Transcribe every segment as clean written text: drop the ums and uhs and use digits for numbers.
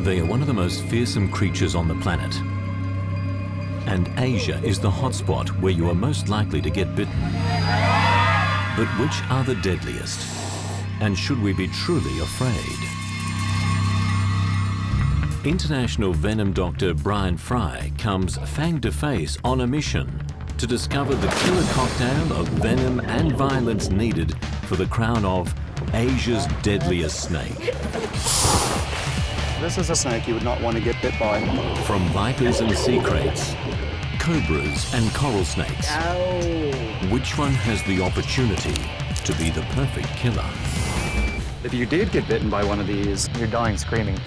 They are one of the most fearsome creatures on the planet. And Asia is the hotspot where you are most likely to get bitten. But which are the deadliest? And should we be truly afraid? International venom doctor Brian Fry comes fang to face on a mission to discover the killer cocktail of venom and violence needed for the crown of Asia's deadliest snake. This is a snake you would not want to get bit by. From vipers and sea kraits, cobras and coral snakes, which one has the opportunity to be the perfect killer? If you did get bitten by one of these, you're dying screaming.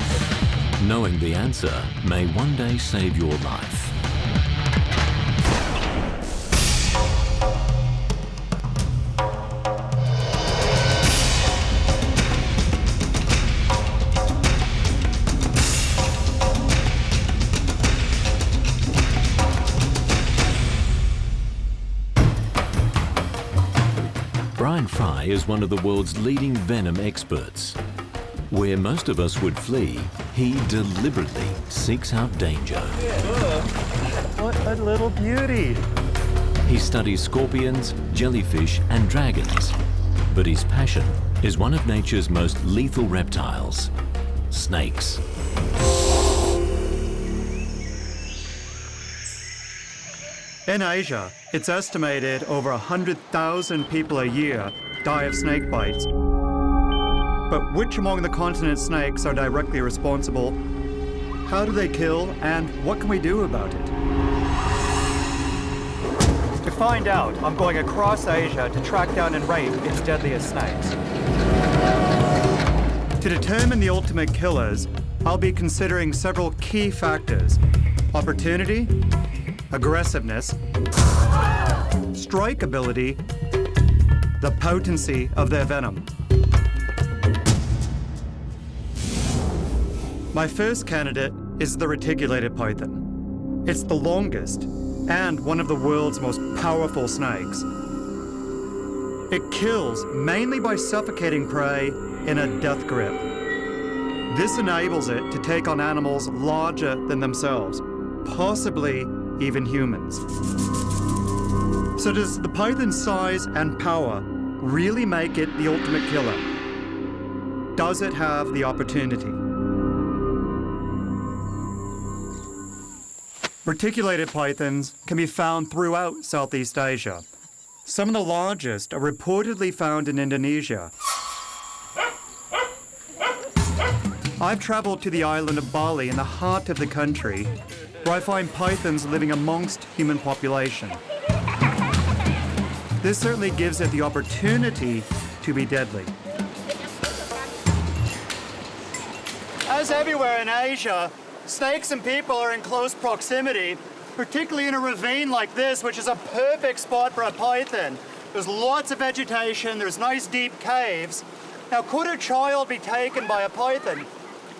Knowing the answer may one day save your life. Brian Fry is one of the world's leading venom experts. Where most of us would flee, he deliberately seeks out danger. What a little beauty. He studies scorpions, jellyfish, and dragons. But his passion is one of nature's most lethal reptiles, snakes. In Asia, it's estimated over 100,000 people a year die of snake bites. But which among the continent's snakes are directly responsible? How do they kill, and what can we do about it? To find out, I'm going across Asia to track down and rate its deadliest snakes. To determine the ultimate killers, I'll be considering several key factors: opportunity, aggressiveness, strike ability, the potency of their venom. My first candidate is the reticulated python. It's the longest and one of the world's most powerful snakes. It kills mainly by suffocating prey in a death grip. This enables it to take on animals larger than themselves, possibly even humans. So does the python's size and power really make it the ultimate killer? Does it have the opportunity? Reticulated pythons can be found throughout Southeast Asia. Some of the largest are reportedly found in Indonesia. I've traveled to the island of Bali in the heart of the country, where I find pythons living amongst human population. This certainly gives it the opportunity to be deadly. As everywhere in Asia, snakes and people are in close proximity, particularly in a ravine like this, which is a perfect spot for a python. There's lots of vegetation, there's nice deep caves. Now, could a child be taken by a python?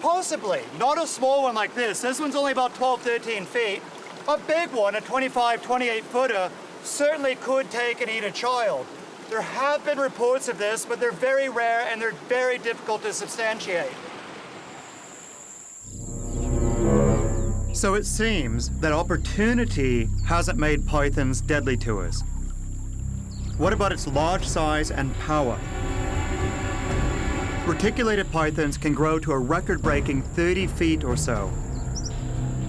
Possibly. Not a small one like this. This one's only about 12, 13 feet. A big one, a 25, 28 footer, certainly could take and eat a child. There have been reports of this, but they're very rare and they're very difficult to substantiate. So it seems that opportunity hasn't made pythons deadly to us. What about its large size and power? Reticulated pythons can grow to a record-breaking 30 feet or so.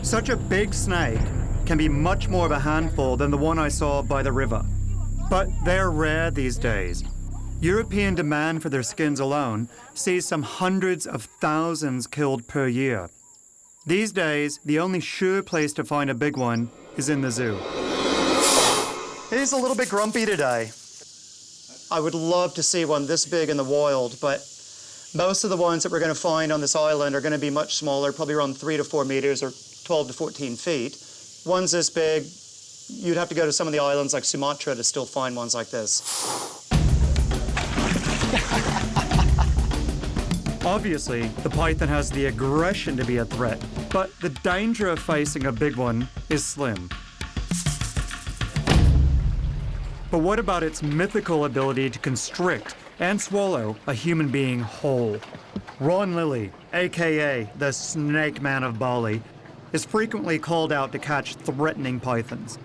Such a big snake can be much more of a handful than the one I saw by the river. But they're rare these days. European demand for their skins alone sees some hundreds of thousands killed per year. These days, the only sure place to find a big one is in the zoo. He's a little bit grumpy today. I would love to see one this big in the wild, but most of the ones that we're going to find on this island are going to be much smaller, probably around 3 to 4 meters or 12 to 14 feet. Ones this big, you'd have to go to some of the islands like Sumatra to still find ones like this. Obviously, the python has the aggression to be a threat, but the danger of facing a big one is slim. But what about its mythical ability to constrict and swallow a human being whole? Ron Lilly, aka the Snake Man of Bali, is frequently called out to catch threatening pythons.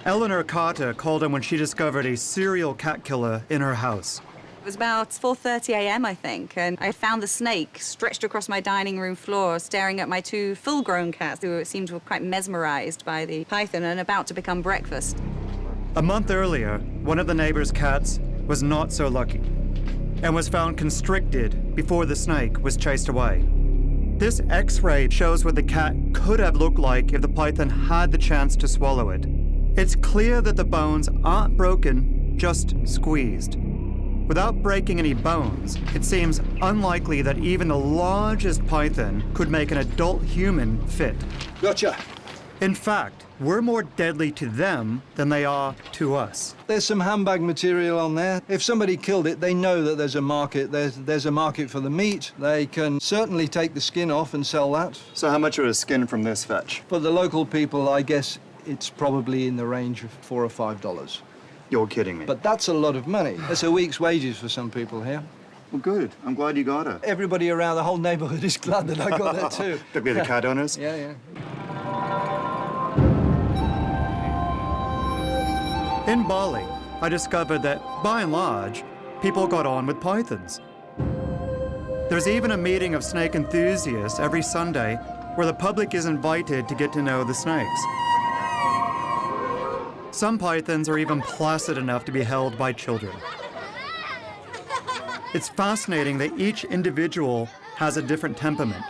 Eleanor Carter called him when she discovered a serial cat killer in her house. It was about 4:30 a.m., I think, and I found the snake stretched across my dining room floor, staring at my two full-grown cats who seemed quite mesmerized by the python and about to become breakfast. A month earlier, one of the neighbor's cats was not so lucky and was found constricted before the snake was chased away. This X-ray shows what the cat could have looked like if the python had the chance to swallow it. It's clear that the bones aren't broken, just squeezed. Without breaking any bones, it seems unlikely that even the largest python could make an adult human fit. Gotcha. In fact, we're more deadly to them than they are to us. There's some handbag material on there. If somebody killed it, they know that there's a market. There's a market for the meat. They can certainly take the skin off and sell that. So how much would a skin from this fetch? For the local people, I guess it's probably in the range of $4 or $5. You're kidding me. But that's a lot of money. That's a week's wages for some people here. Well, good. I'm glad you got it. Everybody around the whole neighborhood is glad that I got it too. Particularly the cat owners? Yeah. In Bali, I discovered that, by and large, people got on with pythons. There's even a meeting of snake enthusiasts every Sunday where the public is invited to get to know the snakes. Some pythons are even placid enough to be held by children. It's fascinating that each individual has a different temperament,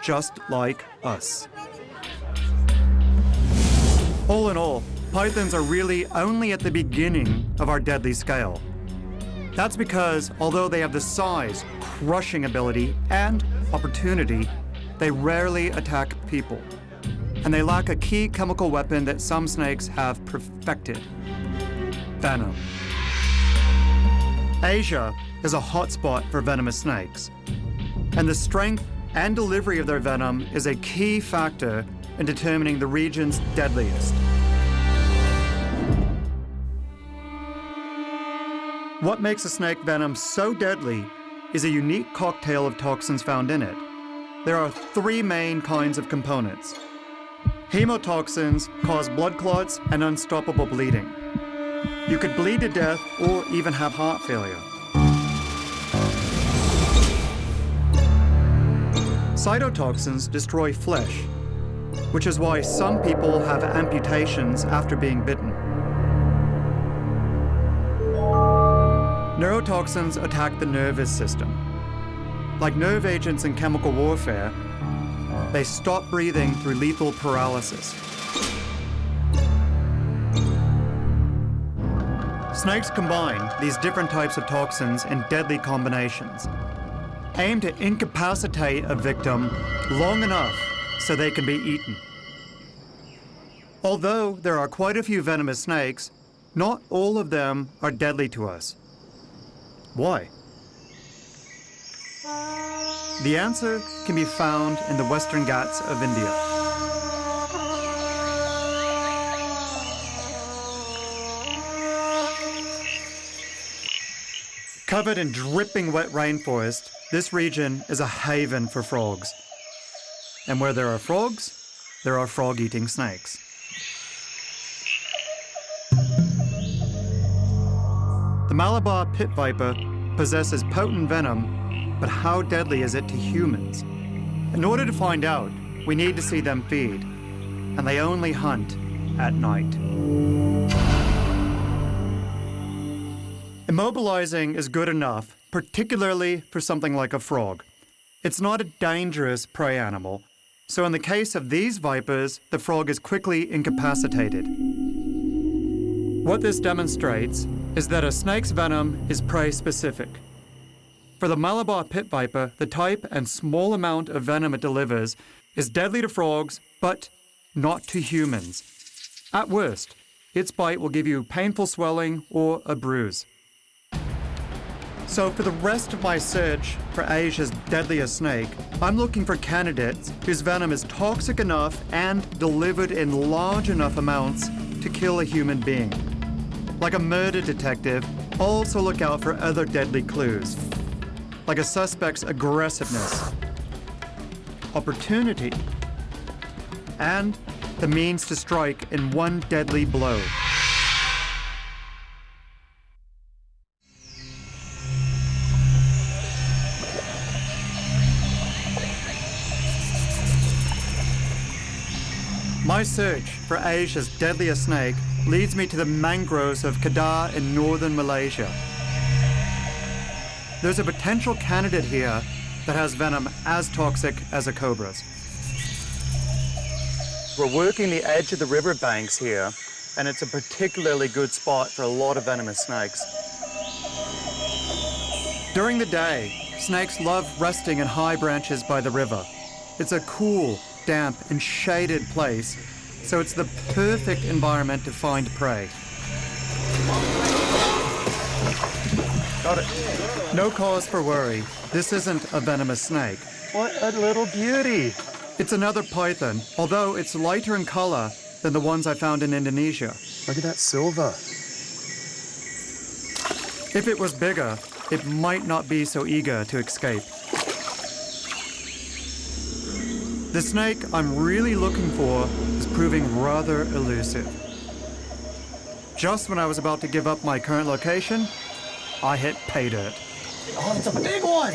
just like us. All in all, pythons are really only at the beginning of our deadly scale. That's because, although they have the size, crushing ability, and opportunity, they rarely attack people. And they lack a key chemical weapon that some snakes have perfected: venom. Asia is a hotspot for venomous snakes, and the strength and delivery of their venom is a key factor in determining the region's deadliest. What makes a snake venom so deadly is a unique cocktail of toxins found in it. There are three main kinds of components. Hemotoxins cause blood clots and unstoppable bleeding. You could bleed to death or even have heart failure. Cytotoxins destroy flesh, which is why some people have amputations after being bitten. Neurotoxins attack the nervous system. Like nerve agents in chemical warfare, they stop breathing through lethal paralysis. Snakes combine these different types of toxins in deadly combinations, aimed to incapacitate a victim long enough so they can be eaten. Although there are quite a few venomous snakes, not all of them are deadly to us. Why? The answer can be found in the Western Ghats of India. Covered in dripping wet rainforest, this region is a haven for frogs. And where there are frogs, there are frog-eating snakes. The Malabar pit viper possesses potent venom, but how deadly is it to humans? In order to find out, we need to see them feed, and they only hunt at night. Immobilizing is good enough, particularly for something like a frog. It's not a dangerous prey animal, so in the case of these vipers, the frog is quickly incapacitated. What this demonstrates is that a snake's venom is prey-specific. For the Malabar pit viper, the type and small amount of venom it delivers is deadly to frogs, but not to humans. At worst, its bite will give you painful swelling or a bruise. So for the rest of my search for Asia's deadliest snake, I'm looking for candidates whose venom is toxic enough and delivered in large enough amounts to kill a human being. Like a murder detective, I'll also look out for other deadly clues. like a suspect's aggressiveness, opportunity, and the means to strike in one deadly blow. My search for Asia's deadliest snake leads me to the mangroves of Kedah in northern Malaysia. There's a potential candidate here that has venom as toxic as a cobra's. We're working the edge of the riverbanks here, and it's a particularly good spot for a lot of venomous snakes. During the day, snakes love resting in high branches by the river. It's a cool, damp, and shaded place, so it's the perfect environment to find prey. Got it. No cause for worry. This isn't a venomous snake. What a little beauty. It's another python, although it's lighter in color than the ones I found in Indonesia. Look at that silver. If it was bigger, it might not be so eager to escape. The snake I'm really looking for is proving rather elusive. Just when I was about to give up my current location, I hit pay dirt. Oh, it's a big one.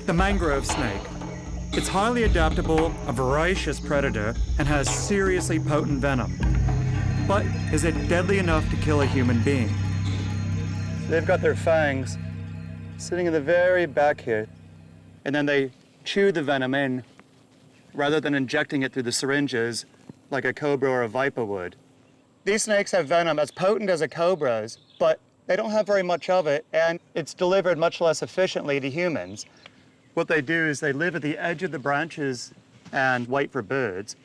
The mangrove snake. It's highly adaptable, a voracious predator, and has seriously potent venom. But is it deadly enough to kill a human being? They've got their fangs sitting in the very back here, and then they chew the venom in rather than injecting it through the syringes like a cobra or a viper would. These snakes have venom as potent as a cobra's, but they don't have very much of it, and it's delivered much less efficiently to humans. What they do is they live at the edge of the branches and wait for birds.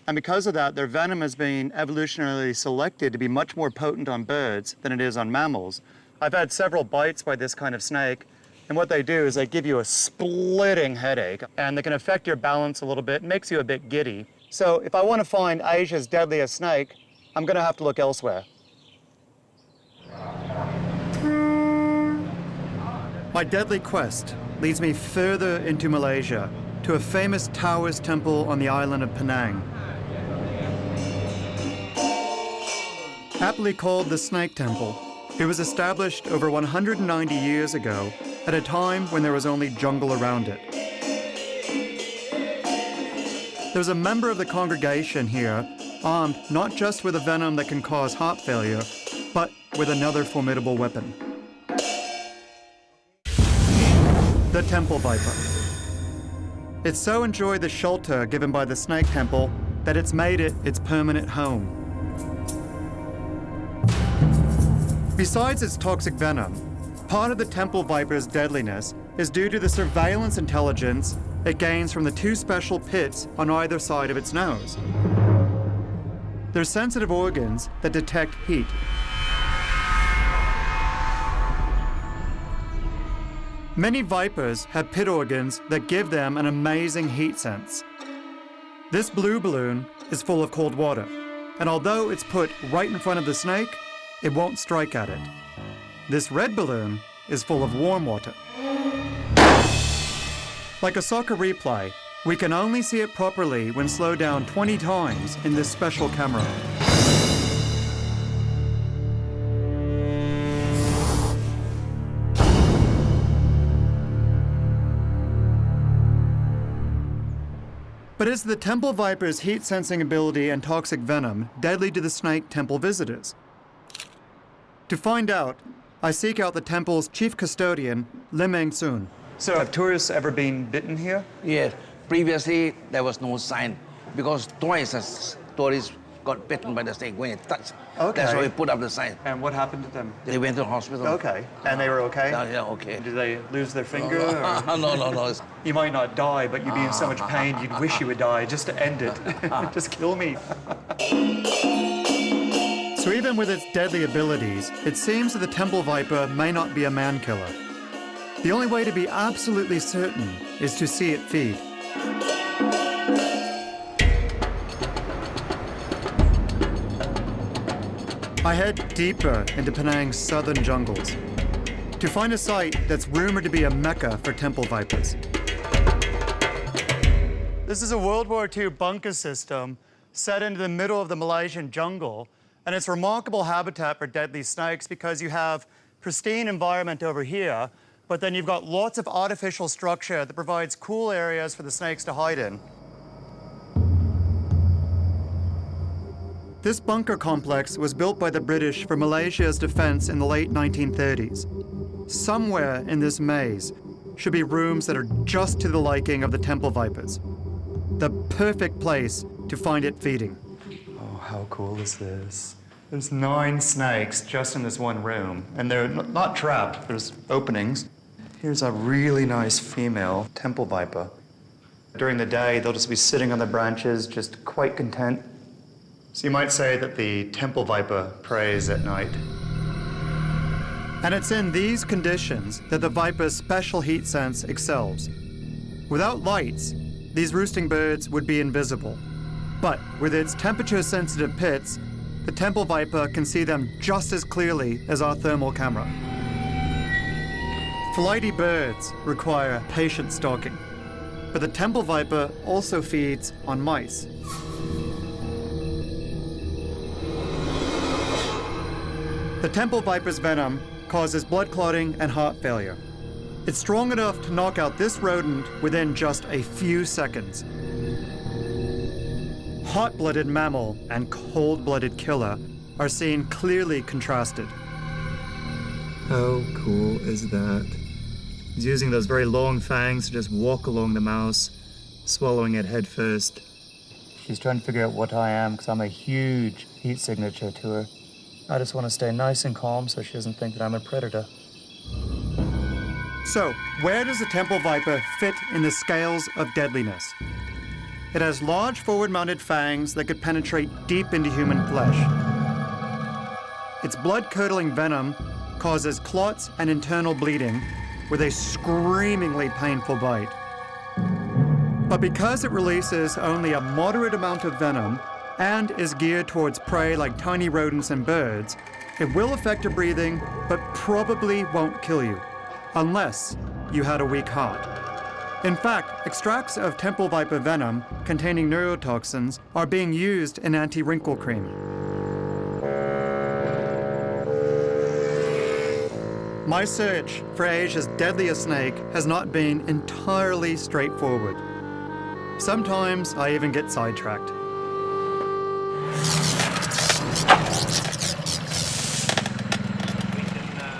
And because of that, their venom has been evolutionarily selected to be much more potent on birds than it is on mammals. I've had several bites by this kind of snake, and what they do is they give you a splitting headache, and they can affect your balance a little bit, makes you a bit giddy. So if I want to find Asia's deadliest snake, I'm going to have to look elsewhere. My deadly quest leads me further into Malaysia, to a famous Taoist temple on the island of Penang. Aptly called the Snake Temple, it was established over 190 years ago at a time when there was only jungle around it. There's a member of the congregation here armed not just with a venom that can cause heart failure, but with another formidable weapon. The temple viper. It so enjoyed the shelter given by the snake temple that it's made it its permanent home. Besides its toxic venom, part of the temple viper's deadliness is due to the surveillance intelligence it gains from the two special pits on either side of its nose. They're sensitive organs that detect heat. Many vipers have pit organs that give them an amazing heat sense. This blue balloon is full of cold water, and although it's put right in front of the snake, it won't strike at it. This red balloon is full of warm water. Like a soccer replay, we can only see it properly when slowed down 20 times in this special camera. But is the temple viper's heat-sensing ability and toxic venom deadly to the snake temple visitors? To find out, I seek out the temple's chief custodian, Lim Eng Soon. So have tourists ever been bitten here? Yes. Previously, there was no sign because twice tourists got bitten by the snake when it touched. Okay. That's why we put up the sign. And what happened to them? They went to the hospital. Okay. And they were okay? Yeah, okay. Did they lose their finger? Or? No. You might not die, but you'd be in so much pain you'd wish you would die just to end it. Just kill me. So even with its deadly abilities, it seems that the temple viper may not be a man killer. The only way to be absolutely certain is to see it feed. I head deeper into Penang's southern jungles to find a site that's rumored to be a mecca for temple vipers. This is a World War II bunker system set into the middle of the Malaysian jungle, and it's remarkable habitat for deadly snakes because you have pristine environment over here, but then you've got lots of artificial structure that provides cool areas for the snakes to hide in. This bunker complex was built by the British for Malaysia's defense in the late 1930s. Somewhere in this maze should be rooms that are just to the liking of the temple vipers. The perfect place to find it feeding. Oh, how cool is this? There's 9 snakes just in this one room, and they're not trapped, there's openings. Here's a really nice female temple viper. During the day, they'll just be sitting on the branches, just quite content. So you might say that the temple viper preys at night. And it's in these conditions that the viper's special heat sense excels. Without lights, these roosting birds would be invisible. But with its temperature-sensitive pits, the temple viper can see them just as clearly as our thermal camera. Flighty birds require patient stalking, but the temple viper also feeds on mice. The temple viper's venom causes blood clotting and heart failure. It's strong enough to knock out this rodent within just a few seconds. Hot-blooded mammal and cold-blooded killer are seen clearly contrasted. How cool is that? He's using those very long fangs to just walk along the mouse, swallowing it head first. She's trying to figure out what I am because I'm a huge heat signature to her. I just want to stay nice and calm so she doesn't think that I'm a predator. So, where does the temple viper fit in the scales of deadliness? It has large forward-mounted fangs that could penetrate deep into human flesh. Its blood-curdling venom causes clots and internal bleeding with a screamingly painful bite. But because it releases only a moderate amount of venom and is geared towards prey like tiny rodents and birds, it will affect your breathing, but probably won't kill you, unless you had a weak heart. In fact, extracts of temple viper venom containing neurotoxins are being used in anti-wrinkle cream. My search for Asia's deadliest snake has not been entirely straightforward. Sometimes I even get sidetracked.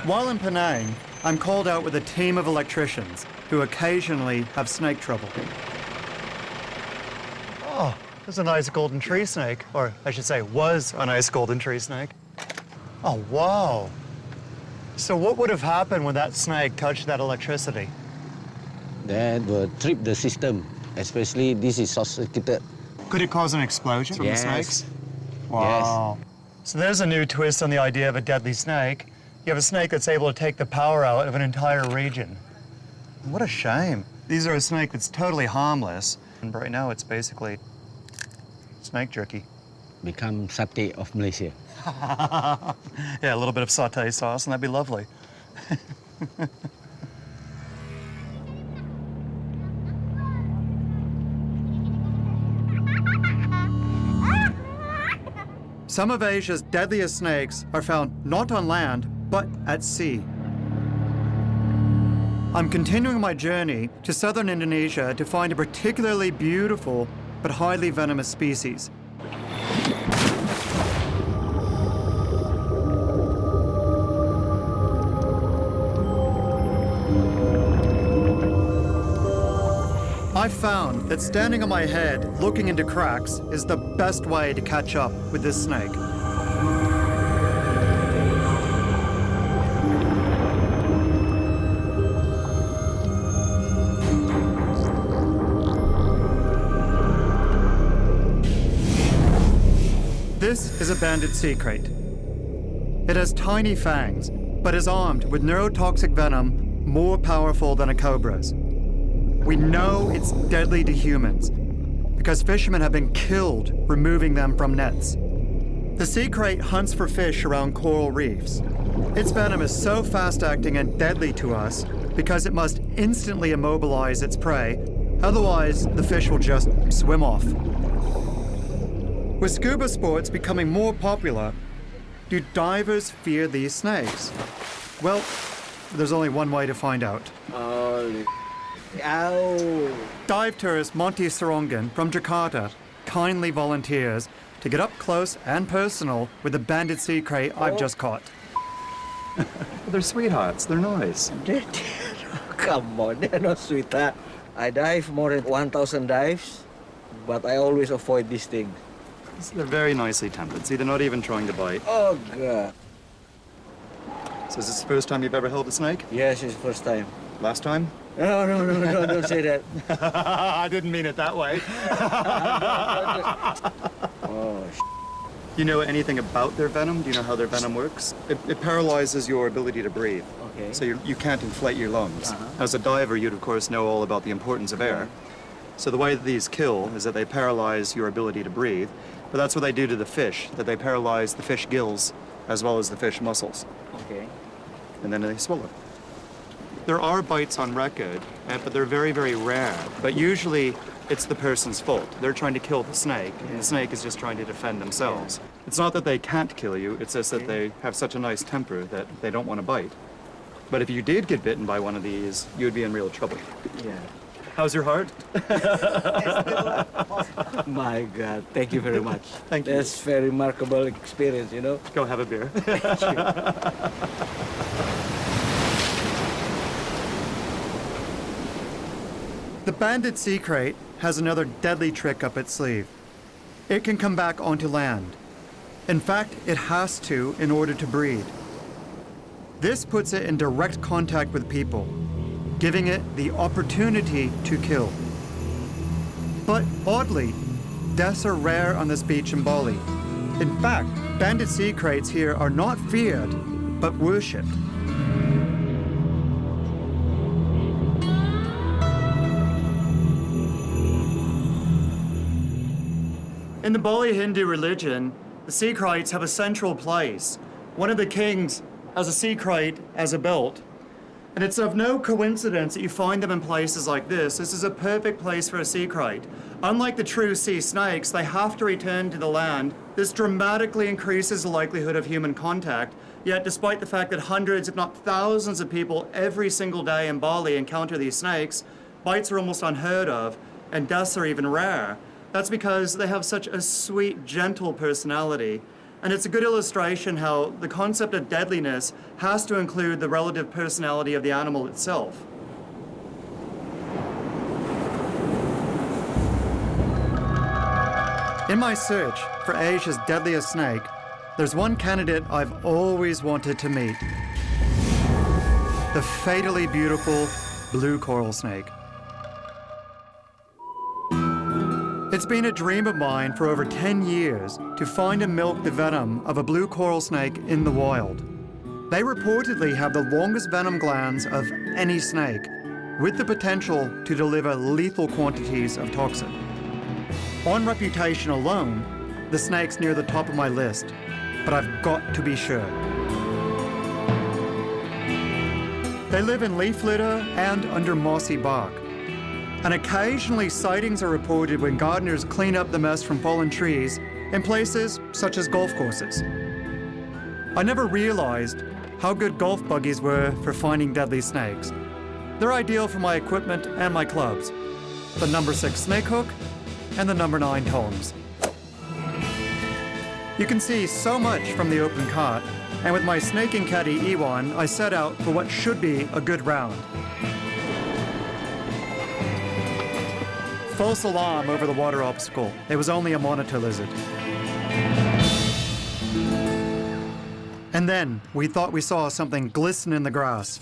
While in Penang, I'm called out with a team of electricians who occasionally have snake trouble. Oh, there's a nice golden tree snake, or I should say, was a nice golden tree snake. Oh, wow. So what would have happened when that snake touched that electricity? That will trip the system, especially this is short-circuited. Could it cause an explosion from Yes. the snakes? Wow. Yes. So there's a new twist on the idea of a deadly snake. You have a snake that's able to take the power out of an entire region. What a shame. These are a snake that's totally harmless, and right now it's basically snake jerky. Become satay of Malaysia. Yeah, a little bit of sauté sauce, and that'd be lovely. Some of Asia's deadliest snakes are found not on land, but at sea. I'm continuing my journey to southern Indonesia to find a particularly beautiful but highly venomous species. I found that standing on my head, looking into cracks, is the best way to catch up with this snake. This is a banded sea crate. It has tiny fangs, but is armed with neurotoxic venom more powerful than a cobra's. We know it's deadly to humans because fishermen have been killed removing them from nets. The sea crate hunts for fish around coral reefs. Its venom is so fast-acting and deadly to us because it must instantly immobilize its prey, otherwise the fish will just swim off. With scuba sports becoming more popular, do divers fear these snakes? Well, there's only one way to find out. Ow. Dive tourist Monty Sarongan from Jakarta kindly volunteers to get up close and personal with the banded sea crate I've just caught. They're sweethearts. They're nice. Come on, they're not sweetheart. I dive more than 1,000 dives, but I always avoid these things. They're very nicely tempered. See, they're not even trying to bite. Oh, God. So is this the first time you've ever held a snake? Yes, it's first time. Last time? No, don't say that. I didn't mean it that way. Oh, Do you know anything about their venom? Do you know how their venom works? It paralyzes your ability to breathe. Okay. So you can't inflate your lungs. As a diver, you'd of course know all about the importance of air. So the way that these kill is that they paralyze your ability to breathe. But that's what they do to the fish, that they paralyze the fish gills as well as the fish muscles. okay. And then they swallow. There are bites on record, but they're very, very rare. But usually it's the person's fault. They're trying to kill the snake, and the snake is just trying to defend themselves. It's not that they can't kill you, it's just that they have such a nice temper that they don't want to bite. But if you did get bitten by one of these, you'd be in real trouble. Yeah. How's your heart? My God, thank you very much. Thank you. That's very remarkable experience, you know? Go have a beer. The banded sea crate has another deadly trick up its sleeve. It can come back onto land. In fact, it has to in order to breed. This puts it in direct contact with people, giving it the opportunity to kill. But oddly, deaths are rare on this beach in Bali. In fact, banded sea crates here are not feared, but worshipped. In the Bali Hindu religion, the sea kites have a central place. One of the kings has a sea kite as a belt. And it's of no coincidence that you find them in places like this. This is a perfect place for a sea kite. Unlike the true sea snakes, they have to return to the land. This dramatically increases the likelihood of human contact. Yet despite the fact that hundreds, if not thousands of people every single day in Bali encounter these snakes, bites are almost unheard of and deaths are even rare. That's because they have such a sweet, gentle personality. And it's a good illustration how the concept of deadliness has to include the relative personality of the animal itself. In my search for Asia's deadliest snake, there's one candidate I've always wanted to meet. The fatally beautiful blue coral snake. It's been a dream of mine for over 10 years to find and milk the venom of a blue coral snake in the wild. They reportedly have the longest venom glands of any snake, with the potential to deliver lethal quantities of toxin. On reputation alone, the snake's near the top of my list, but I've got to be sure. They live in leaf litter and under mossy bark. And occasionally sightings are reported when gardeners clean up the mess from fallen trees in places such as golf courses. I never realized how good golf buggies were for finding deadly snakes. They're ideal for my equipment and my clubs. The number 6 snake hook and the number 9 tongs. You can see so much from the open cart, and with my snaking caddy Ewan, I set out for what should be a good round. False alarm over the water obstacle. It was only a monitor lizard. And then we thought we saw something glisten in the grass.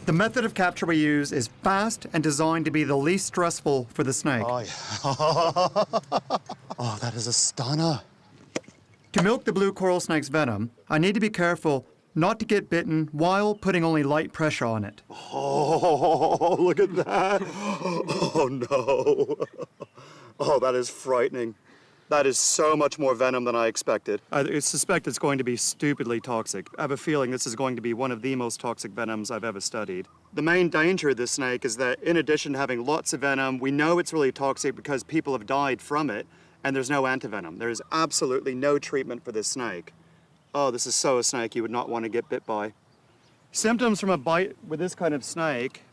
The method of capture we use is fast and designed to be the least stressful for the snake. Oh, that is a stunner. To milk the blue coral snake's venom, I need to be careful not to get bitten while putting only light pressure on it. Oh, look at that. Oh, no. Oh, that is frightening. That is so much more venom than I expected. I suspect it's going to be stupidly toxic. I have a feeling this is going to be one of the most toxic venoms I've ever studied. The main danger of this snake is that in addition to having lots of venom, we know it's really toxic because people have died from it, and there's no antivenom. There is absolutely no treatment for this snake. Oh, this is so a snake you would not want to get bit by. Symptoms from a bite with this kind of snake,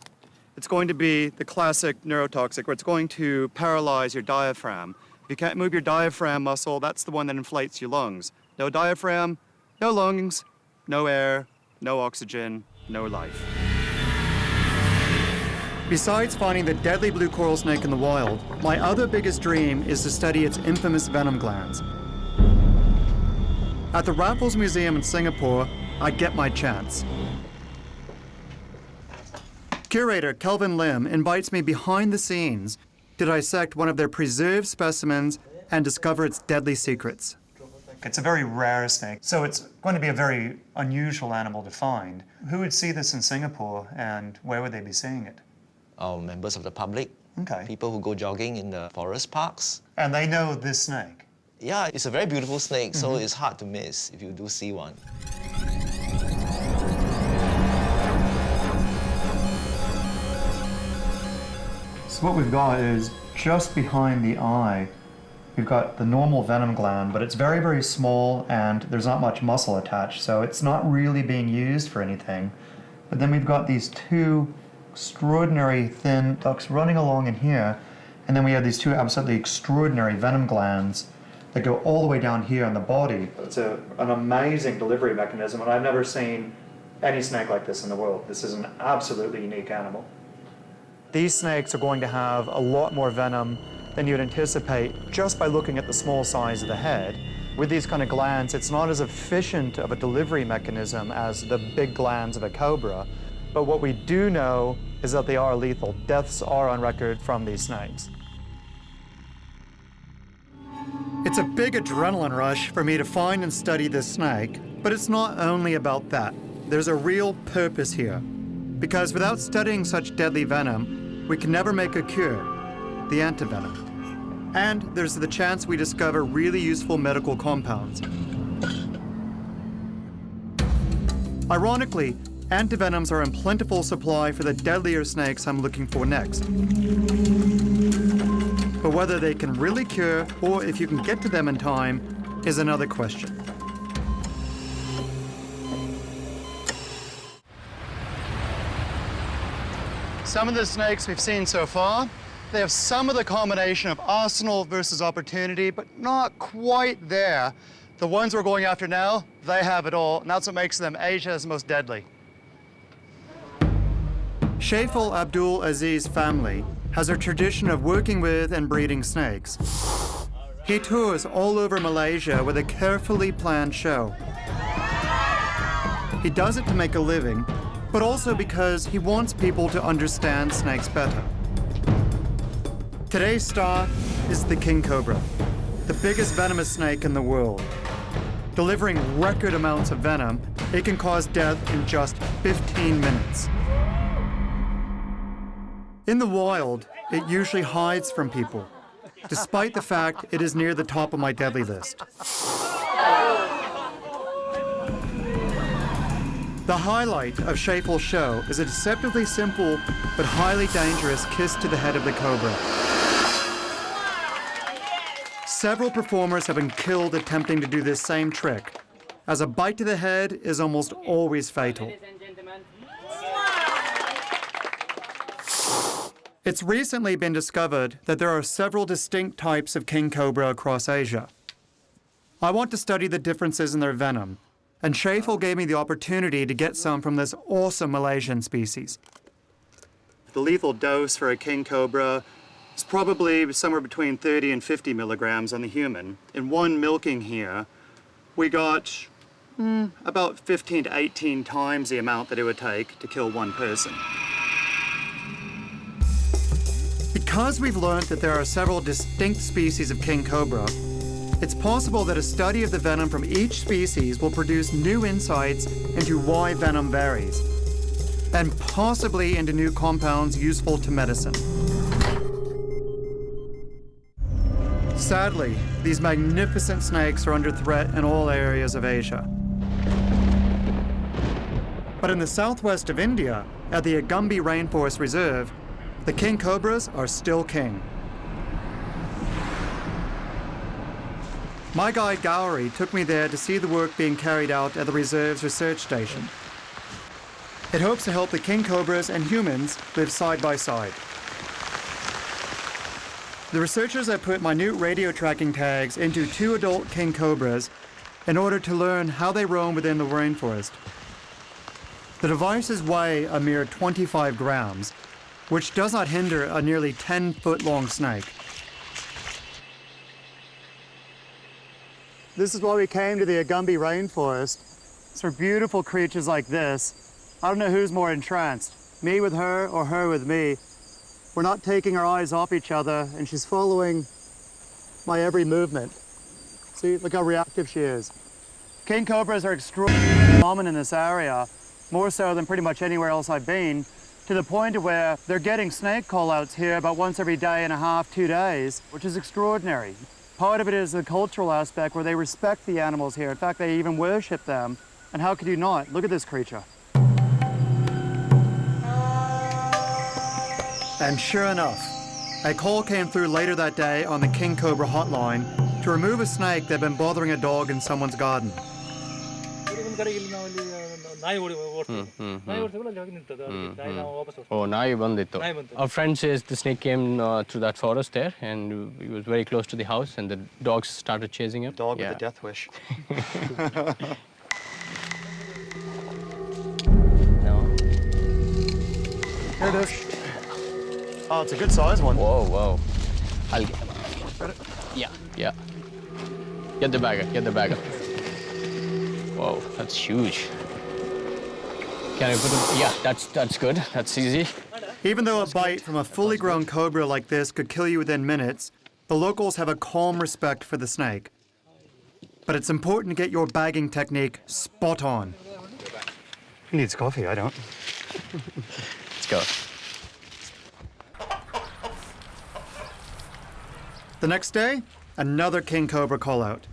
it's going to be the classic neurotoxic, where it's going to paralyze your diaphragm. If you can't move your diaphragm muscle, that's the one that inflates your lungs. No diaphragm, no lungs, no air, no oxygen, no life. Besides finding the deadly blue coral snake in the wild, my other biggest dream is to study its infamous venom glands. At the Raffles Museum in Singapore, I get my chance. Curator Kelvin Lim invites me behind the scenes to dissect one of their preserved specimens and discover its deadly secrets. It's a very rare snake, so it's going to be a very unusual animal to find. Who would see this in Singapore, and where would they be seeing it? Members of the public, Okay. people who go jogging in the forest parks. And they know this snake. Yeah, it's a very beautiful snake, so it's hard to miss if you do see one. So what we've got is just behind the eye, we've got the normal venom gland, but it's very, very small and there's not much muscle attached, so it's not really being used for anything. But then we've got these two extraordinary thin ducts running along in here, and then we have these two absolutely extraordinary venom glands that go all the way down here on the body. It's an amazing delivery mechanism, and I've never seen any snake like this in the world. This is an absolutely unique animal. These snakes are going to have a lot more venom than you'd anticipate just by looking at the small size of the head. With these kind of glands, it's not as efficient of a delivery mechanism as the big glands of a cobra, but what we do know is that they are lethal. Deaths are on record from these snakes. It's a big adrenaline rush for me to find and study this snake, but it's not only about that. There's a real purpose here. Because without studying such deadly venom, we can never make a cure, the antivenom. And there's the chance we discover really useful medical compounds. Ironically, antivenoms are in plentiful supply for the deadlier snakes I'm looking for next. But whether they can really cure, or if you can get to them in time, is another question. Some of the snakes we've seen so far, they have some of the combination of arsenal versus opportunity, but not quite there. The ones we're going after now, they have it all, and that's what makes them Asia's most deadly. Shaiful Abdul Aziz family has a tradition of working with and breeding snakes. He tours all over Malaysia with a carefully planned show. He does it to make a living, but also because he wants people to understand snakes better. Today's star is the king cobra, the biggest venomous snake in the world. Delivering record amounts of venom, it can cause death in just 15 minutes. In the wild, it usually hides from people, despite the fact it is near the top of my deadly list. The highlight of Shaiful's show is a deceptively simple but highly dangerous kiss to the head of the cobra. Several performers have been killed attempting to do this same trick, as a bite to the head is almost always fatal. It's recently been discovered that there are several distinct types of king cobra across Asia. I want to study the differences in their venom, and Shaiful gave me the opportunity to get some from this awesome Malaysian species. The lethal dose for a king cobra is probably somewhere between 30 and 50 milligrams on the human. In one milking here, we got about 15 to 18 times the amount that it would take to kill one person. Because we've learned that there are several distinct species of king cobra, it's possible that a study of the venom from each species will produce new insights into why venom varies, and possibly into new compounds useful to medicine. Sadly, these magnificent snakes are under threat in all areas of Asia. But in the southwest of India, at the Agumbi Rainforest Reserve, the king cobras are still king. My guide Gowrie took me there to see the work being carried out at the reserve's research station. It hopes to help the king cobras and humans live side by side. The researchers have put minute radio tracking tags into 2 adult king cobras in order to learn how they roam within the rainforest. The devices weigh a mere 25 grams, which does not hinder a nearly 10-foot-long snake. This is why we came to the Agumbi Rainforest. It's for beautiful creatures like this. I don't know who's more entranced, me with her or her with me. We're not taking our eyes off each other, and she's following my every movement. See, look how reactive she is. King cobras are extraordinarily common in this area, more so than pretty much anywhere else I've been, to the point of where they're getting snake call-outs here about once every day and a half, 2 days, which is extraordinary. Part of it is the cultural aspect where they respect the animals here. In fact, they even worship them. And how could you not? Look at this creature. And sure enough, a call came through later that day on the King Cobra hotline to remove a snake that had been bothering a dog in someone's garden. Our friend says the snake came through that forest there, and he was very close to the house, and the dogs started chasing him. Dog with a death wish. No. Here it is. Oh, it's a good size one. Whoa, whoa. I'll get Yeah, yeah. Get the bagger, get the bagger. Whoa, that's huge. Can I put it? Yeah, that's good. That's easy. Even though a bite from a fully grown cobra like this could kill you within minutes, the locals have a calm respect for the snake. But it's important to get your bagging technique spot on. He needs coffee, I don't. Let's go. The next day, another king cobra call-out.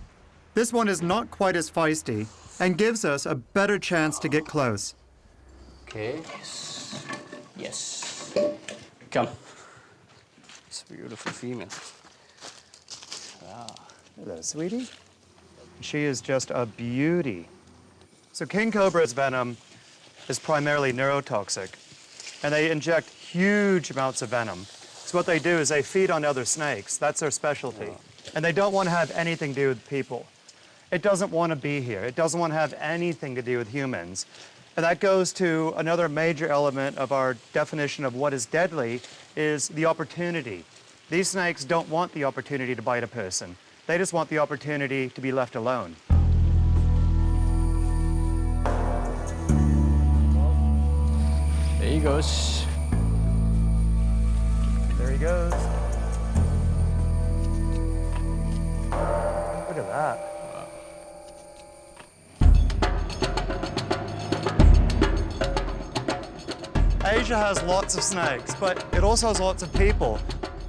This one is not quite as feisty and gives us a better chance to get close. Okay. Yes. Come. It's a beautiful female. Wow. Look at that, sweetie. She is just a beauty. So king cobra's venom is primarily neurotoxic, and they inject huge amounts of venom. So what they do is they feed on other snakes. That's their specialty. Wow. And they don't want to have anything to do with people. It doesn't want to be here. It doesn't want to have anything to do with humans. And that goes to another major element of our definition of what is deadly, is the opportunity. These snakes don't want the opportunity to bite a person. They just want the opportunity to be left alone. There he goes. There he goes. Look at that. Asia has lots of snakes, but it also has lots of people.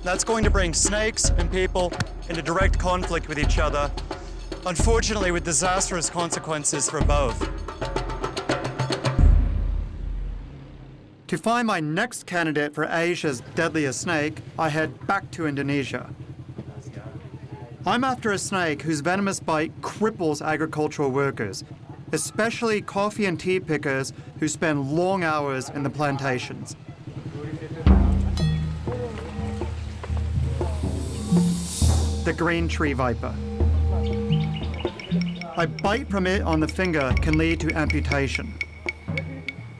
That's going to bring snakes and people into direct conflict with each other, unfortunately with disastrous consequences for both. To find my next candidate for Asia's deadliest snake, I head back to Indonesia. I'm after a snake whose venomous bite cripples agricultural workers, especially coffee and tea pickers who spend long hours in the plantations. The green tree viper. A bite from it on the finger can lead to amputation.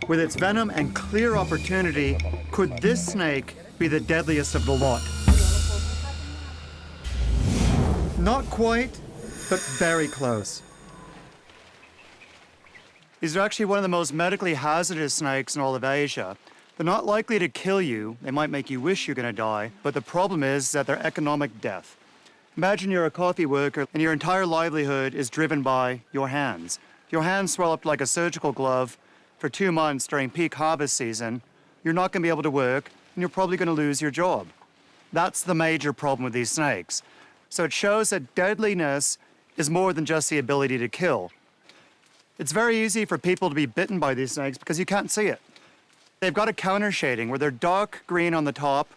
With its venom and clear opportunity, could this snake be the deadliest of the lot? Not quite, but very close. These are actually one of the most medically hazardous snakes in all of Asia. They're not likely to kill you. They might make you wish you're going to die, but the problem is that they're economic death. Imagine you're a coffee worker and your entire livelihood is driven by your hands. Your hands swell up like a surgical glove for 2 months during peak harvest season. You're not going to be able to work, and you're probably going to lose your job. That's the major problem with these snakes. So it shows that deadliness is more than just the ability to kill. It's very easy for people to be bitten by these snakes because you can't see it. They've got a counter shading where they're dark green on the top,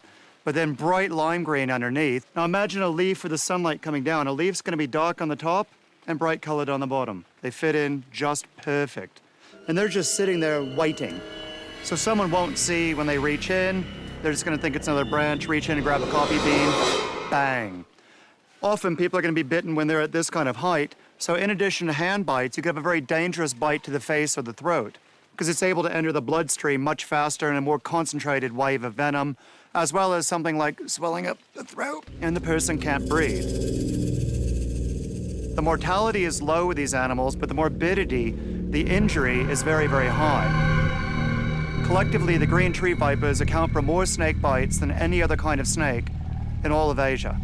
but then bright lime green underneath. Now imagine a leaf with the sunlight coming down. A leaf's going to be dark on the top and bright colored on the bottom. They fit in just perfect. And they're just sitting there waiting. So someone won't see when they reach in. They're just going to think it's another branch, reach in and grab a coffee bean, bang. Often people are going to be bitten when they're at this kind of height. So in addition to hand bites, you could have a very dangerous bite to the face or the throat because it's able to enter the bloodstream much faster in a more concentrated wave of venom, as well as something like swelling up the throat and the person can't breathe. The mortality is low with these animals, but the morbidity, the injury, is very, very high. Collectively, the green tree vipers account for more snake bites than any other kind of snake in all of Asia.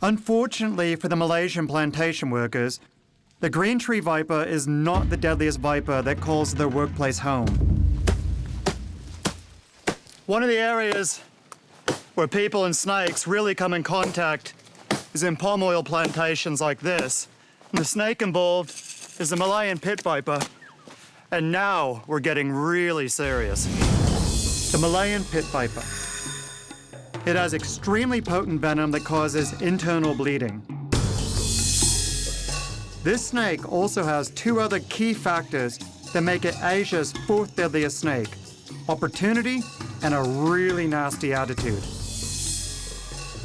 Unfortunately for the Malaysian plantation workers, the green tree viper is not the deadliest viper that calls their workplace home. One of the areas where people and snakes really come in contact is in palm oil plantations like this. And the snake involved is the Malayan pit viper. And now we're getting really serious. The Malayan pit viper. It has extremely potent venom that causes internal bleeding. This snake also has two other key factors that make it Asia's fourth deadliest snake: opportunity and a really nasty attitude.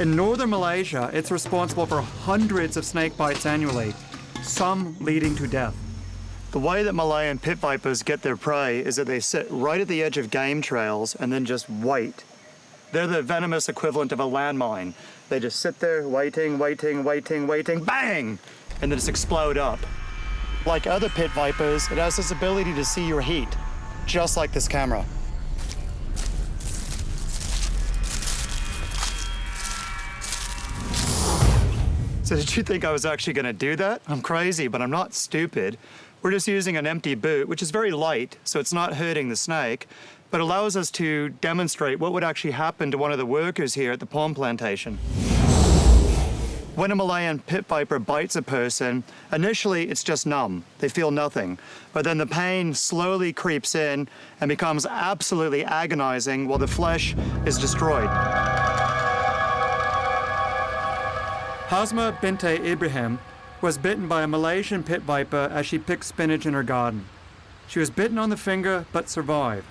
In northern Malaysia, it's responsible for hundreds of snake bites annually, some leading to death. The way that Malayan pit vipers get their prey is that they sit right at the edge of game trails and then just wait. They're the venomous equivalent of a landmine. They just sit there waiting, waiting, waiting, waiting, bang! And then just explode up. Like other pit vipers, it has this ability to see your heat, just like this camera. So did you think I was actually gonna do that? I'm crazy, but I'm not stupid. We're just using an empty boot, which is very light, so it's not hurting the snake, but allows us to demonstrate what would actually happen to one of the workers here at the palm plantation. When a Malayan pit viper bites a person, initially it's just numb. They feel nothing. But then the pain slowly creeps in and becomes absolutely agonizing while the flesh is destroyed. Hazma Binte Ibrahim was bitten by a Malaysian pit viper as she picked spinach in her garden. She was bitten on the finger but survived.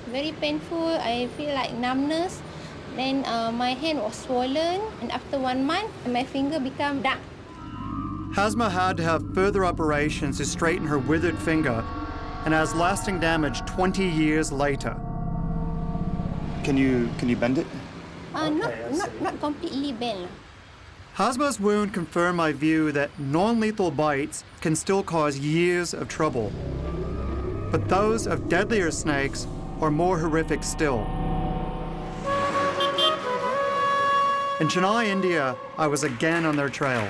Very painful. I feel like numbness. Then my hand was swollen, and after 1 month, my finger became dark. Hazma had to have further operations to straighten her withered finger and has lasting damage 20 years later. Can you bend it? Not completely bent. Hazma's wound confirmed my view that non-lethal bites can still cause years of trouble. But those of deadlier snakes are more horrific still. In Chennai, India, I was again on their trail.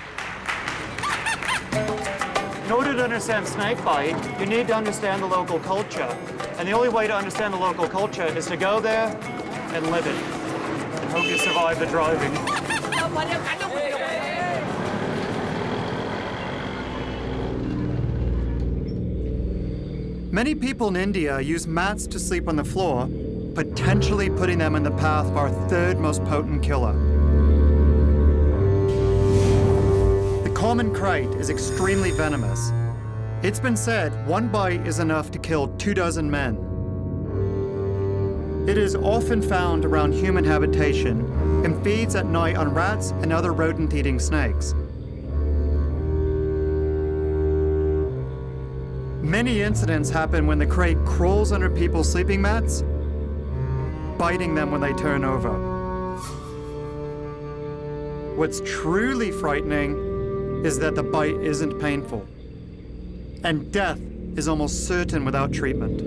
In order to understand snake bite, you need to understand the local culture. And the only way to understand the local culture is to go there and live it. And hope you survive the driving. Many people in India use mats to sleep on the floor, potentially putting them in the path of our third most potent killer. The common crate is extremely venomous. It's been said 1 bite is enough to kill 24 men. It is often found around human habitation and feeds at night on rats and other rodent-eating snakes. Many incidents happen when the crate crawls under people's sleeping mats, biting them when they turn over. What's truly frightening is that the bite isn't painful, and death is almost certain without treatment.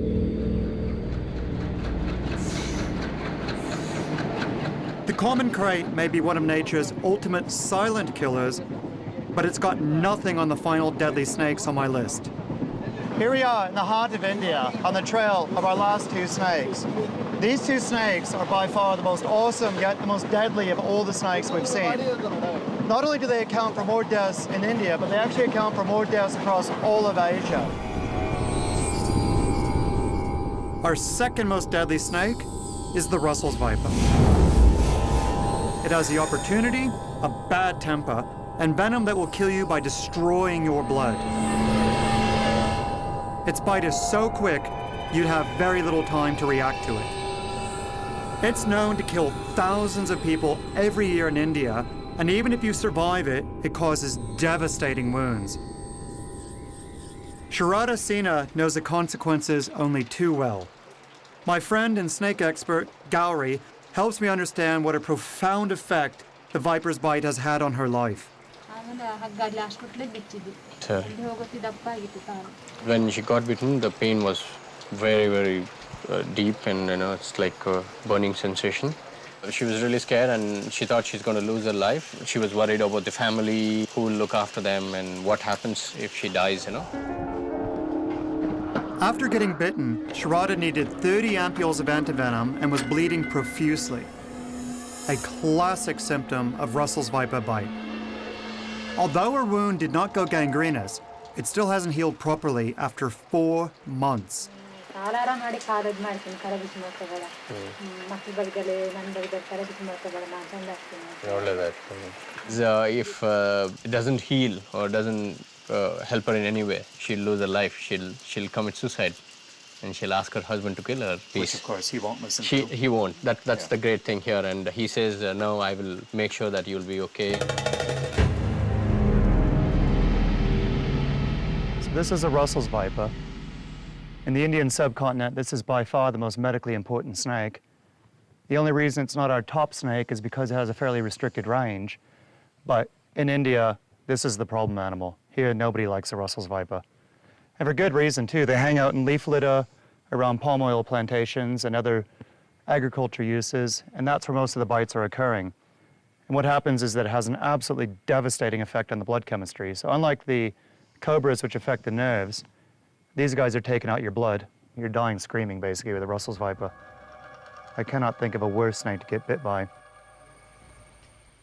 The common crate may be one of nature's ultimate silent killers, but it's got nothing on the final deadly snakes on my list. Here we are in the heart of India, on the trail of our last 2 snakes. These two snakes are by far the most awesome, yet the most deadly of all the snakes we've seen. Not only do they account for more deaths in India, but they actually account for more deaths across all of Asia. Our second most deadly snake is the Russell's viper. It has the opportunity, a bad temper, and venom that will kill you by destroying your blood. Its bite is so quick, you'd have very little time to react to it. It's known to kill thousands of people every year in India, and even if you survive it, it causes devastating wounds. Sharada Sina knows the consequences only too well. My friend and snake expert, Gauri, helps me understand what a profound effect the viper's bite has had on her life. When she got bitten, the pain was very, very deep, and it's like a burning sensation. She was really scared, and she thought she's going to lose her life. She was worried about the family, who will look after them, and what happens if she dies, After getting bitten, Sharada needed 30 ampules of antivenom and was bleeding profusely. A classic symptom of Russell's viper bite. Although her wound did not go gangrenous, it still hasn't healed properly after 4 months. If it doesn't heal or doesn't help her in any way, she'll lose her life. She'll commit suicide, and she'll ask her husband to kill her. Which, of course, he won't listen to. He won't. That's the great thing here, and he says, no, I will make sure that you'll be okay. So this is a Russell's viper. In the Indian subcontinent, this is by far the most medically important snake. The only reason it's not our top snake is because it has a fairly restricted range. But in India, this is the problem animal. Here, nobody likes a Russell's viper. And for good reason, too. They hang out in leaf litter around palm oil plantations and other agriculture uses, and that's where most of the bites are occurring. And what happens is that it has an absolutely devastating effect on the blood chemistry. So unlike the cobras, which affect the nerves, these guys are taking out your blood. You're dying screaming, basically, with a Russell's viper. I cannot think of a worse snake to get bit by.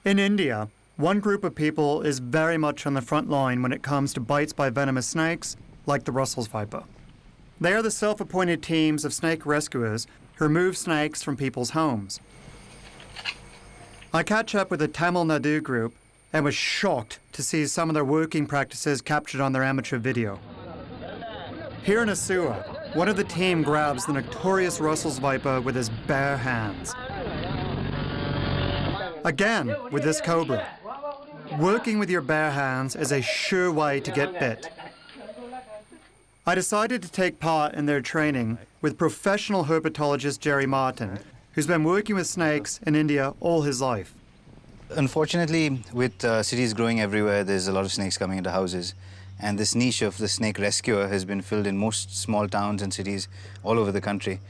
In India, one group of people is very much on the front line when it comes to bites by venomous snakes, like the Russell's viper. They are the self-appointed teams of snake rescuers who remove snakes from people's homes. I catch up with the Tamil Nadu group and was shocked to see some of their working practices captured on their amateur video. Here in a sewer, one of the team grabs the notorious Russell's viper with his bare hands. Again, with this cobra. Working with your bare hands is a sure way to get bit. I decided to take part in their training with professional herpetologist Jerry Martin, who's been working with snakes in India all his life. Unfortunately, with cities growing everywhere, there's a lot of snakes coming into houses. And this niche of the snake rescuer has been filled in most small towns and cities all over the country.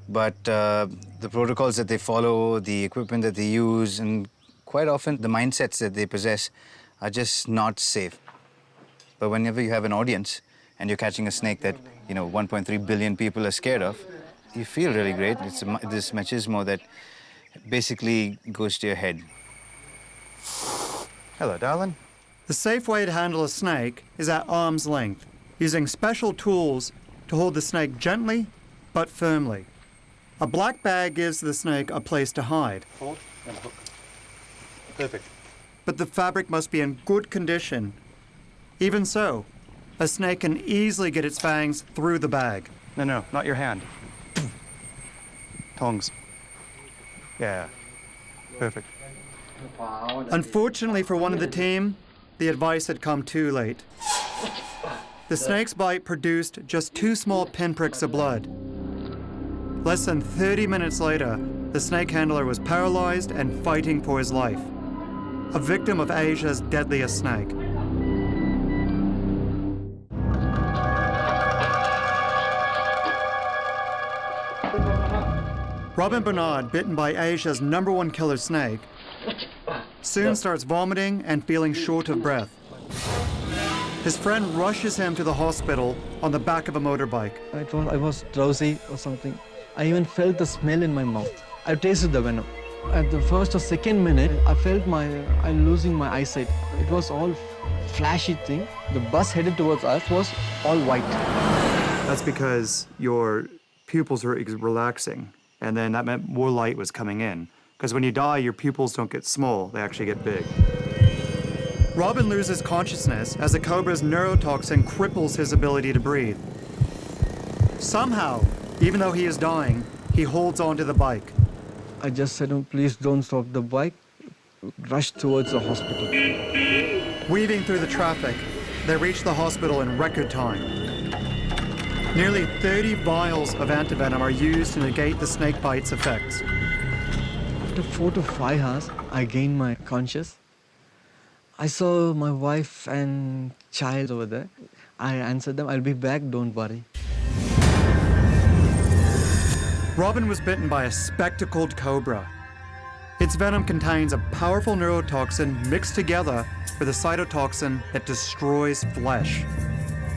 But the protocols that they follow, the equipment that they use, and quite often the mindsets that they possess are just not safe. But whenever you have an audience and you're catching a snake that, 1.3 billion people are scared of, you feel really great. It's this machismo that basically goes to your head. Hello, darling. The safe way to handle a snake is at arm's length, using special tools to hold the snake gently but firmly. A black bag gives the snake a place to hide. Hold and hook. Perfect. But the fabric must be in good condition. Even so, a snake can easily get its fangs through the bag. No, not your hand. Tongs. Yeah, perfect. Unfortunately for one of the team, the advice had come too late. The snake's bite produced just 2 small pinpricks of blood. Less than 30 minutes later, the snake handler was paralyzed and fighting for his life. A victim of Asia's deadliest snake. Robin Bernard, bitten by Asia's #1 killer snake, soon starts vomiting and feeling short of breath. His friend rushes him to the hospital on the back of a motorbike. I thought I was drowsy or something. I even felt the smell in my mouth. I tasted the venom. At the first or second minute, I felt I'm losing my eyesight. It was all flashy thing. The bus headed towards us was all white. That's because your pupils were relaxing, and then that meant more light was coming in. Because when you die, your pupils don't get small, they actually get big. Robin loses consciousness as the cobra's neurotoxin cripples his ability to breathe. Somehow, even though he is dying, he holds onto the bike. I just said, oh, please don't stop the bike. Rushed towards the hospital. Weaving through the traffic, they reach the hospital in record time. Nearly 30 vials of antivenom are used to negate the snake bite's effects. After 4 to 5 hours, I gained my conscious. I saw my wife and child over there. I answered them, I'll be back, don't worry. Robin was bitten by a spectacled cobra. Its venom contains a powerful neurotoxin mixed together with a cytotoxin that destroys flesh.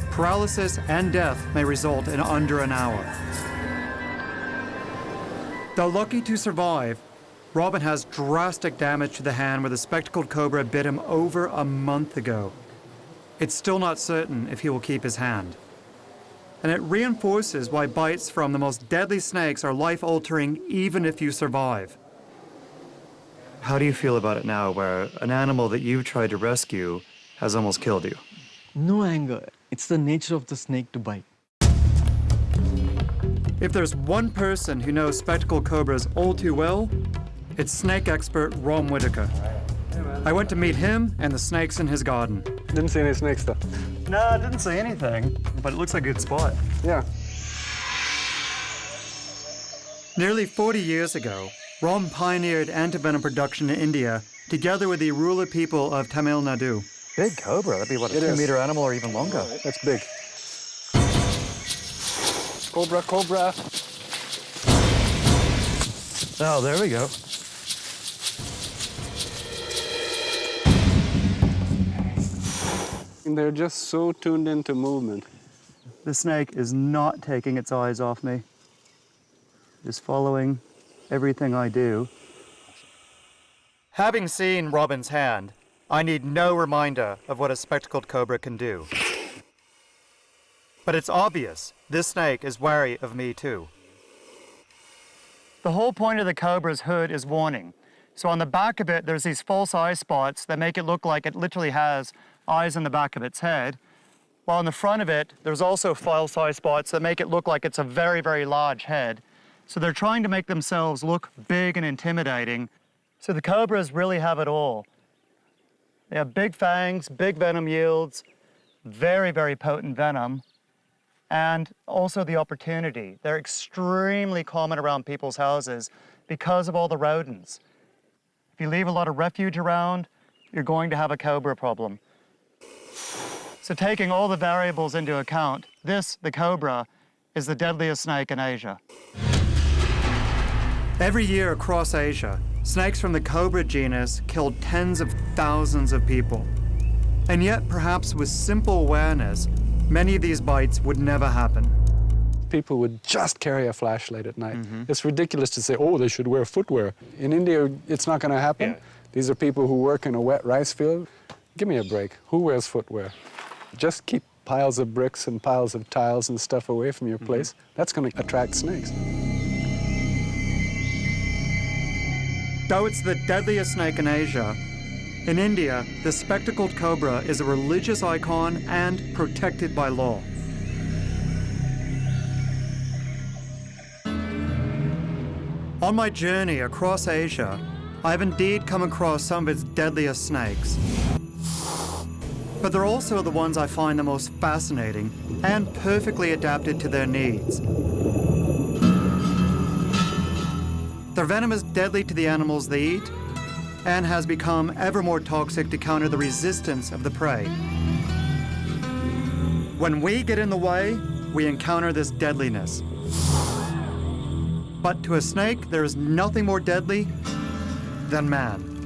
Paralysis and death may result in under an hour. Though lucky to survive, Robin has drastic damage to the hand where the spectacled cobra bit him over a month ago. It's still not certain if he will keep his hand. And it reinforces why bites from the most deadly snakes are life-altering even if you survive. How do you feel about it now, where an animal that you've tried to rescue has almost killed you? No anger. It's the nature of the snake to bite. If there's one person who knows spectacled cobras all too well, it's snake expert Rom Whitaker. I went to meet him and the snakes in his garden. Didn't see any snakes though. No, I didn't say anything, but it looks like a good spot. Yeah. Nearly 40 years ago, Rom pioneered antivenom production in India together with the rural people of Tamil Nadu. Big cobra, that'd be what, a 2-meter animal or even longer. That's big. Cobra, cobra. Oh, there we go. And they're just so tuned into movement. The snake is not taking its eyes off me. Just following everything I do. Having seen Robin's hand, I need no reminder of what a spectacled cobra can do. But it's obvious this snake is wary of me too. The whole point of the cobra's hood is warning. So on the back of it, there's these false eye spots that make it look like it literally has eyes in the back of its head. While on the front of it, there's also false eye spots that make it look like it's a very, very large head. So they're trying to make themselves look big and intimidating. So the cobras really have it all. They have big fangs, big venom yields, very, very potent venom, and also the opportunity. They're extremely common around people's houses because of all the rodents. If you leave a lot of refuge around, you're going to have a cobra problem. So taking all the variables into account, the cobra, is the deadliest snake in Asia. Every year across Asia, snakes from the cobra genus killed tens of thousands of people. And yet, perhaps with simple awareness, many of these bites would never happen. People would just carry a flashlight at night. It's ridiculous to say, oh, they should wear footwear. In India, it's not going to happen. Yeah. These are people who work in a wet rice field. Give me a break. Who wears footwear? Just keep piles of bricks and piles of tiles and stuff away from your place. That's going to attract snakes. Though it's the deadliest snake in Asia, in India, the spectacled cobra is a religious icon and protected by law. On my journey across Asia, I've indeed come across some of its deadliest snakes. But they're also the ones I find the most fascinating and perfectly adapted to their needs. Their venom is deadly to the animals they eat and has become ever more toxic to counter the resistance of the prey. When we get in the way, we encounter this deadliness. But to a snake, there is nothing more deadly than man.